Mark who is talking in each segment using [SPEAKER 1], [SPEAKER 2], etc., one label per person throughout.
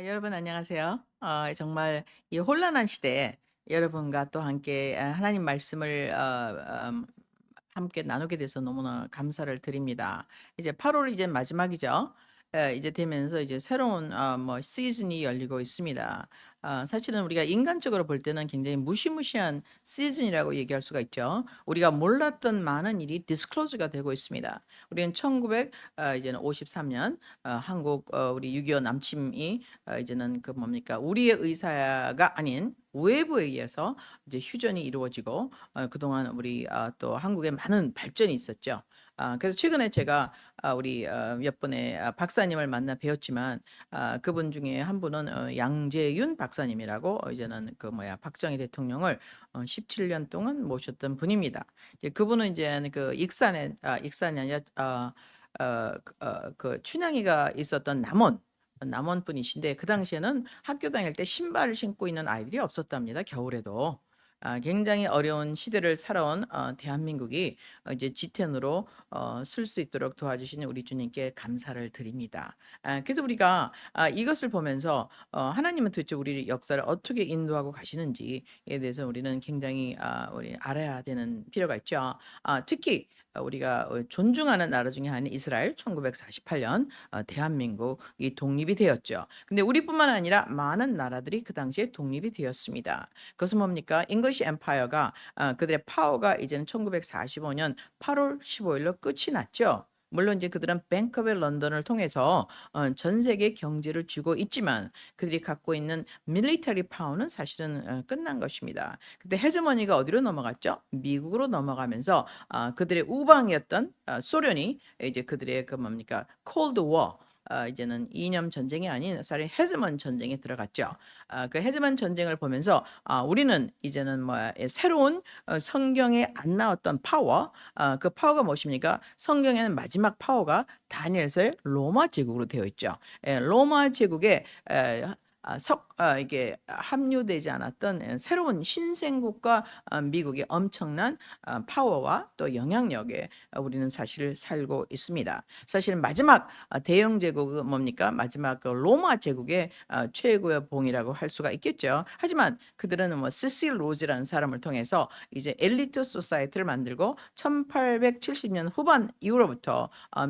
[SPEAKER 1] 여러분 안녕하세요. 정말 이 혼란한 시대에 여러분과 또 함께 하나님 말씀을 함께 나누게 돼서 너무나 감사를 드립니다. 이제 8월 이제 마지막이죠. 이제 되면서 이제 새로운 뭐 시즌이 열리고 있습니다. 사실은 우리가 인간적으로 볼 때는 굉장히 무시무시한 시즌이라고 얘기할 수가 있죠. 우리가 몰랐던 많은 일이 디스클로즈가 되고 있습니다. 우리는 1900 이제는 53년 한국 우리 6.25 남침이 이제는 그 뭡니까 우리의 의사가 아닌 외부에 의해서 이제 휴전이 이루어지고 그동안 우리 또 한국에 많은 발전이 있었죠. 그래서 최근에 제가 우리 몇 분의 박사님을 만나 뵈었지만 그분 중에 한 분은 양재윤 박사님이라고 이제는 그 뭐야 박정희 대통령을 17년 동안 모셨던 분입니다. 이제 그분은 이제 그 익산에 익산이 아니라 그 춘향이가 있었던 남원 분이신데 그 당시에는 학교 다닐 때 신발을 신고 있는 아이들이 없었답니다, 겨울에도. 굉장히 어려운 시대를 살아온 대한민국이 이제 지텐으로 쓸 수 있도록 도와주시는 우리 주님께 감사를 드립니다. 그래서 우리가 이것을 보면서 하나님은 도대체 우리 역사를 어떻게 인도하고 가시는지에 대해서 우리는 굉장히 우리 알아야 되는 필요가 있죠. 특히 우리가 존중하는 나라 중에 하나는 이스라엘 1948년 대한민국이 독립이 되었죠. 근데 우리뿐만 아니라 많은 나라들이 그 당시에 독립이 되었습니다. 그것은 뭡니까? 잉글리시 엠파이어가 그들의 파워가 이제는 1945년 8월 15일로 끝이 났죠. 물론 이제 그들은 뱅크 오브 런던을 통해서 전 세계 경제를 쥐고 있지만 그들이 갖고 있는 밀리터리 파워는 사실은 끝난 것입니다. 근데 헤즈머니가 어디로 넘어갔죠? 미국으로 넘어가면서 그들의 우방이었던 소련이 이제 그들의 그 뭡니까 콜드 워 이제는 이념 전쟁이 아닌 사실 헤즈먼 전쟁에 들어갔죠. 그 헤즈먼 전쟁을 보면서 우리는 이제는 뭐야 새로운 성경에 안 나왔던 파워 그 파워가 무엇입니까? 성경에는 마지막 파워가 다니엘서의 로마 제국으로 되어 있죠. 로마 제국에 이게 합류되지 않았던 새로운 신생국가 미국의 엄청난 파워와 또 영향력에 우리는 사실 살고 있습니다. 사실 마지막 대영 제국은 뭡니까? 마지막 그 로마 제국의 최고의 봉이라고 할 수가 있겠죠. 하지만 그들은 뭐 시실 로즈라는 사람을 통해서 이제 엘리트 소사이티를 만들고 1870년 후반 이후로부터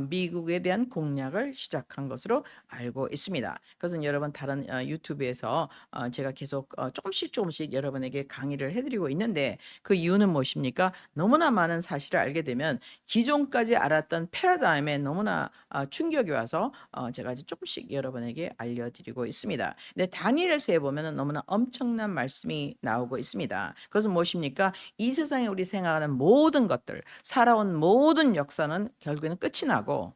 [SPEAKER 1] 미국에 대한 공략을 시작한 것으로 알고 있습니다. 그것은 여러분 다른 유튜브에서 제가 계속 조금씩 여러분에게 강의를 해드리고 있는데 그 이유는 무엇입니까? 너무나 많은 사실을 알게 되면 기존까지 알았던 패러다임에 너무나 충격이 와서 제가 아주 조금씩 여러분에게 알려드리고 있습니다. 근데 다니엘서에 보면은 너무나 엄청난 말씀이 나오고 있습니다. 그것은 무엇입니까? 이 세상에 우리 생각하는 모든 것들, 살아온 모든 역사는 결국에는 끝이 나고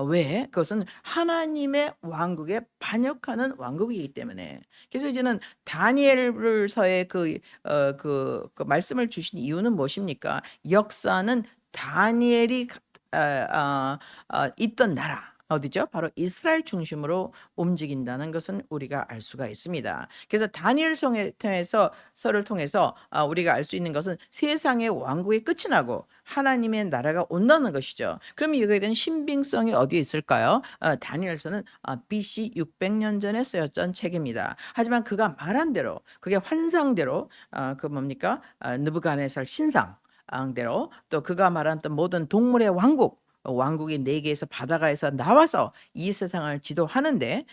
[SPEAKER 1] 왜? 그것은 하나님의 왕국에 반역하는 왕국이기 때문에. 그래서 이제는 다니엘서의 그 말씀을 주신 이유는 무엇입니까? 역사는 다니엘이 있던 나라 어디죠? 바로 이스라엘 중심으로 움직인다는 것은 우리가 알 수가 있습니다. 그래서 다니엘 성에 통해서 서를 통해서 우리가 알 수 있는 것은 세상의 왕국이 끝이 나고 하나님의 나라가 온다는 것이죠. 그러면 이거에 대한 신빙성이 어디에 있을까요? 다니엘서는 BC 600년 전에 쓰였던 책입니다. 하지만 그가 말한 대로 그게 환상대로 그 뭡니까? 느부갓네살 신상 대로 또 그가 말한 또 모든 동물의 왕국이 네 개에서 바다가에서 나와서 이 세상을 지도하는데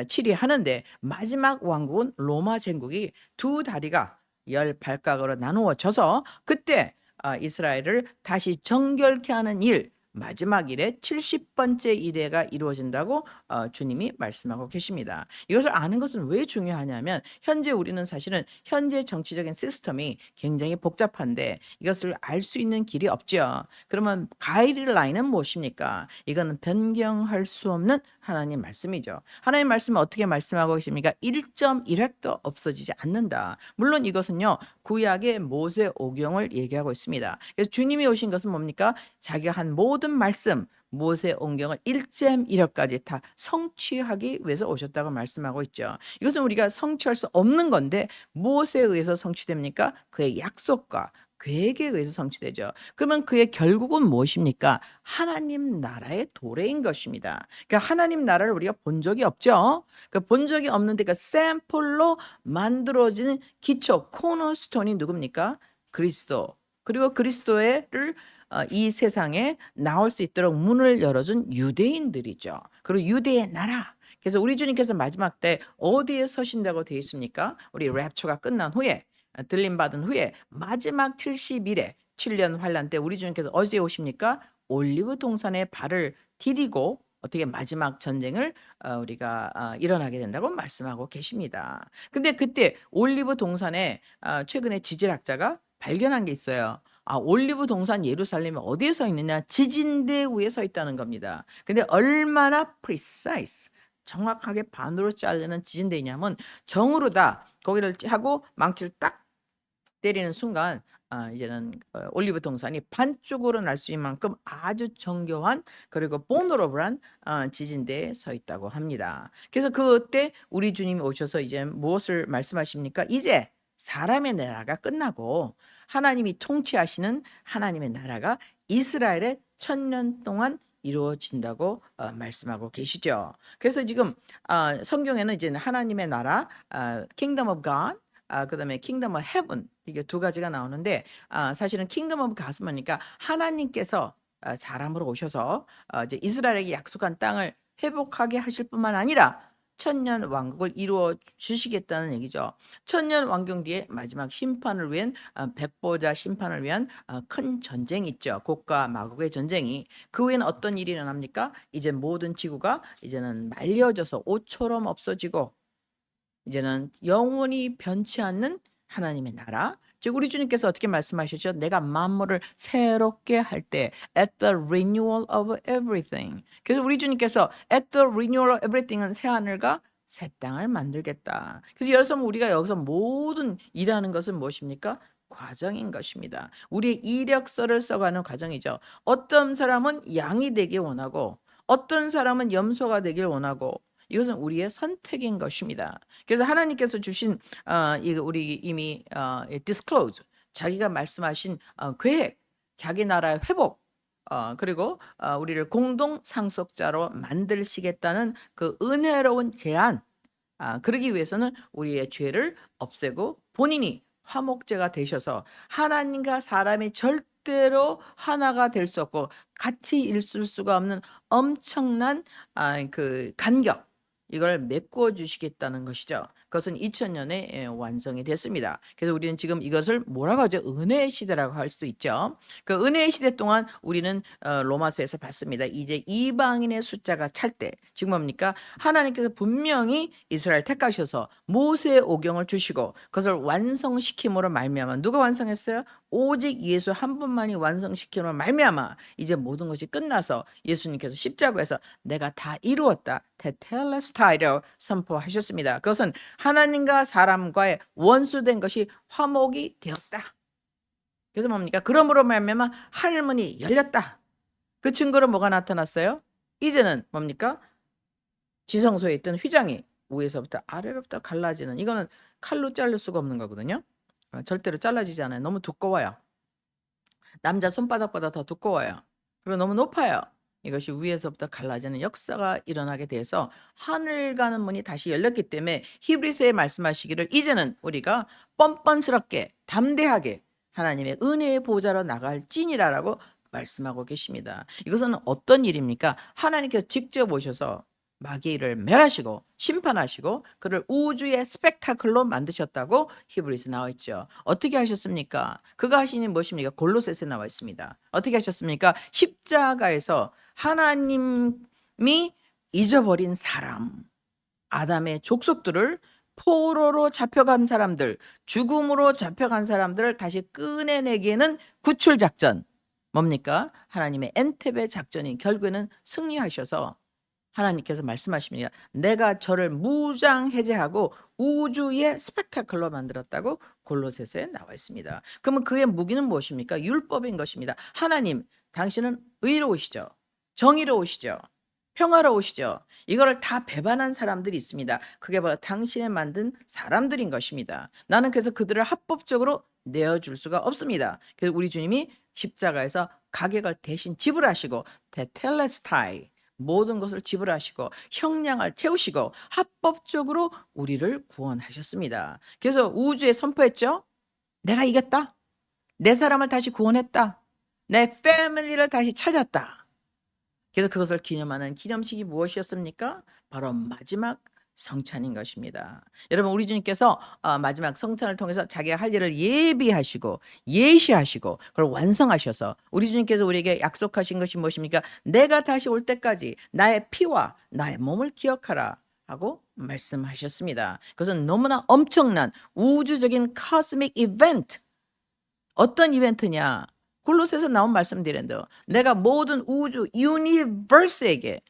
[SPEAKER 1] 치리하는데 마지막 왕국은 로마 제국이 두 다리가 열 발각으로 나누어져서 그때 이스라엘을 다시 정결케 하는 일 마지막 일에 70번째 일회가 이루어진다고 주님이 말씀하고 계십니다. 이것을 아는 것은 왜 중요하냐면 현재 우리는 사실은 현재 정치적인 시스템이 굉장히 복잡한데 이것을 알 수 있는 길이 없죠. 그러면 가이드라인은 무엇입니까? 이거는 변경할 수 없는 하나님 말씀이죠. 하나님 말씀은 어떻게 말씀하고 계십니까? 1.1획도 없어지지 않는다. 물론 이것은요. 구약의 모세 오경을 얘기하고 있습니다. 그래서 주님이 오신 것은 뭡니까? 자기가 한 모든 말씀 모세 오경을 1.1획까지 다 성취하기 위해서 오셨다고 말씀하고 있죠. 이것은 우리가 성취할 수 없는 건데 무엇에 의해서 성취됩니까? 그의 약속과 계획에 의해서 성취되죠. 그러면 그의 결국은 무엇입니까? 하나님 나라의 도래인 것입니다. 그러니까 하나님 나라를 우리가 본 적이 없죠. 그 본 적이 없는데 그 샘플로 만들어지는 기초 코너스톤이 누굽니까? 그리스도. 그리고 그리스도를 이 세상에 나올 수 있도록 문을 열어준 유대인들이죠. 그리고 유대의 나라. 그래서 우리 주님께서 마지막 때 어디에 서신다고 되어 있습니까? 우리 랩처가 끝난 후에 들림 받은 후에 마지막 70일에 7년 환란 때 우리 주님께서 어디에 오십니까? 올리브 동산에 발을 디디고 어떻게 마지막 전쟁을 우리가 일어나게 된다고 말씀하고 계십니다. 근데 그때 올리브 동산에 최근에 지질학자가 발견한 게 있어요. 올리브 동산 예루살렘이 어디에 서 있느냐? 지진대 위에 서 있다는 겁니다. 근데 얼마나 precise 정확하게 반으로 자르는 지진대이냐면 정으로 다 거기를 하고 망치를 딱 때리는 순간 이제는 올리브 동산이 반쪽으로 날 수 있는 만큼 아주 정교한 그리고 보너러블한 지진대에 서 있다고 합니다. 그래서 그때 우리 주님이 오셔서 이제 무엇을 말씀하십니까? 이제 사람의 나라가 끝나고 하나님이 통치하시는 하나님의 나라가 이스라엘의 1000년 동안 이루어진다고 말씀하고 계시죠. 그래서 지금 성경에는 이제 하나님의 나라, Kingdom of God, 그다음에 Kingdom of Heaven 이게 두 가지가 나오는데 사실은 Kingdom of God은 뭐니까 하나님께서 사람으로 오셔서 이제 이스라엘에게 약속한 땅을 회복하게 하실 뿐만 아니라 천년 왕국을 이루어 주시겠다는 얘기죠. 천년 왕경 뒤에 마지막 심판을 위한 백보자 심판을 위한 큰 전쟁이 있죠. 곡과 마곡의 전쟁이. 그 후에는 어떤 일이 일어납니까? 이제 모든 지구가 이제는 말려져서 옷처럼 없어지고 이제는 영원히 변치 않는 하나님의 나라. 즉 우리 주님께서 어떻게 말씀하셨죠? 내가 만물을 새롭게 할 때 at the renewal of everything. 그래서 우리 주님께서 at the renewal of everything은 새 하늘과 새 땅을 만들겠다. 그래서 여기서 우리가 여기서 모든 일하는 것은 무엇입니까? 과정인 것입니다. 우리의 이력서를 써가는 과정이죠. 어떤 사람은 양이 되길 원하고 어떤 사람은 염소가 되길 원하고 이것은 우리의 선택인 것입니다. 그래서 하나님께서 주신 이거 우리 이미 disclose 자기가 말씀하신 계획, 자기 나라의 회복 그리고 우리를 공동 상속자로 만드시겠다는 그 은혜로운 제안 그러기 위해서는 우리의 죄를 없애고 본인이 화목제가 되셔서 하나님과 사람이 절대로 하나가 될 수 없고 같이 있을 수가 없는 엄청난 그 간격 이걸 메꿔 주시겠다는 것이죠. 그것은 2000년에 완성이 됐습니다. 그래서 우리는 지금 이것을 뭐라고 하죠? 은혜의 시대라고 할 수 있죠. 그 은혜의 시대 동안 우리는 로마서에서 봤습니다. 이제 이방인의 숫자가 찰 때 지금 뭡니까? 하나님께서 분명히 이스라엘 택하셔서 모세의 오경을 주시고 그것을 완성시킴으로 말미암아 누가 완성했어요? 오직 예수 한 분만이 완성시킴으로 말미암아 이제 모든 것이 끝나서 예수님께서 십자가에서 내가 다 이루었다. 테텔레스타이로 선포하셨습니다. 그것은 하나님과 사람과의 원수된 것이 화목이 되었다. 그래서 뭡니까? 그러므로 말미암아 하늘문이 열렸다. 그 증거로 뭐가 나타났어요? 이제는 뭡니까? 지성소에 있던 휘장이 위에서부터 아래로부터 갈라지는 이거는 칼로 자를 수가 없는 거거든요. 절대로 잘라지지 않아요. 너무 두꺼워요. 남자 손바닥보다 더 두꺼워요. 그리고 너무 높아요. 이것이 위에서부터 갈라지는 역사가 일어나게 돼서 하늘 가는 문이 다시 열렸기 때문에 히브리서에 말씀하시기를 이제는 우리가 뻔뻔스럽게 담대하게 하나님의 은혜의 보좌로 나갈지니라라고 말씀하고 계십니다. 이것은 어떤 일입니까? 하나님께서 직접 오셔서 마귀를 멸하시고 심판하시고 그를 우주의 스펙타클로 만드셨다고 히브리서 나와 있죠. 어떻게 하셨습니까? 그가 하신 일이 무엇입니까? 골로새서에 나와 있습니다. 어떻게 하셨습니까? 십자가에서 하나님이 잊어버린 사람 아담의 족속들을 포로로 잡혀간 사람들, 죽음으로 잡혀간 사람들을 다시 꺼내내기에는 구출 작전 뭡니까? 하나님의 엔테베 작전이 결국에는 승리하셔서 하나님께서 말씀하십니다. 내가 저를 무장해제하고 우주의 스펙타클로 만들었다고 골로새서에 나와 있습니다. 그러면 그의 무기는 무엇입니까? 율법인 것입니다. 하나님, 당신은 의로우시죠. 정의로우시죠. 평화로우시죠? 이거를 다 배반한 사람들이 있습니다. 그게 바로 당신이 만든 사람들인 것입니다. 나는 그래서 그들을 합법적으로 내어줄 수가 없습니다. 그래서 우리 주님이 십자가에서 가격을 대신 지불하시고 테텔레스타이 모든 것을 지불하시고 형량을 태우시고 합법적으로 우리를 구원하셨습니다. 그래서 우주에 선포했죠. 내가 이겼다. 내 사람을 다시 구원했다. 내 패밀리를 다시 찾았다. 그래서 그것을 기념하는 기념식이 무엇이었습니까? 바로 마지막 성찬인 것입니다. 여러분 우리 주님께서 마지막 성찬을 통해서 자기가 할 일을 예비하시고 예시하시고 그걸 완성하셔서 우리 주님께서 우리에게 약속하신 것이 무엇입니까? 내가 다시 올 때까지 나의 피와 나의 몸을 기억하라 하고 말씀하셨습니다. 그것은 너무나 엄청난 우주적인 카스믹 이벤트. 어떤 이벤트냐? 골로새서 나온 말씀드렸는데 내가 모든 우주 유니버스에게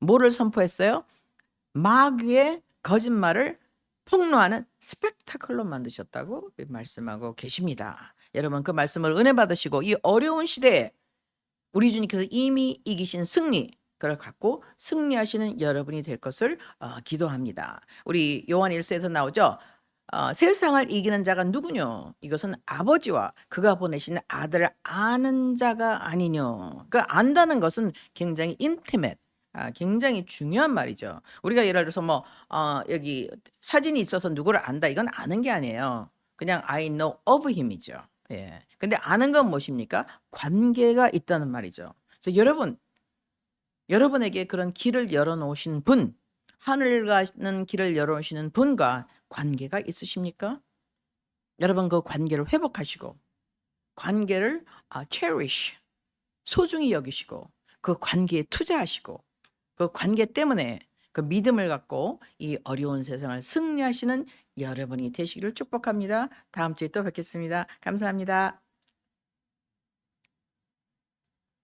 [SPEAKER 1] 뭐를 선포했어요? 마귀의 거짓말을 폭로하는 스펙타클로 만드셨다고 말씀하고 계십니다. 여러분 그 말씀을 은혜 받으시고 이 어려운 시대에 우리 주님께서 이미 이기신 승리 그걸 갖고 승리하시는 여러분이 될 것을 기도합니다. 우리 요한 1서에서 나오죠. 세상을 이기는 자가 누구뇨? 이것은 아버지와 그가 보내신 아들을 아는 자가 아니뇨. 그 안다는 것은 굉장히 인티메트, 굉장히 중요한 말이죠. 우리가 예를 들어서 뭐 여기 사진이 있어서 누구를 안다 이건 아는 게 아니에요. 그냥 I know of him이죠. 예. 근데 아는 건 무엇입니까? 관계가 있다는 말이죠. 그래서 여러분에게 그런 길을 열어놓으신 분, 하늘 가는 길을 열어놓으시는 분과 관계가 있으십니까? 여러분 그 관계를 회복하시고 관계를 cherish, 소중히 여기시고 그 관계에 투자하시고 그 관계 때문에 그 믿음을 갖고 이 어려운 세상을 승리하시는 여러분이 되시기를 축복합니다. 다음 주에 또 뵙겠습니다. 감사합니다.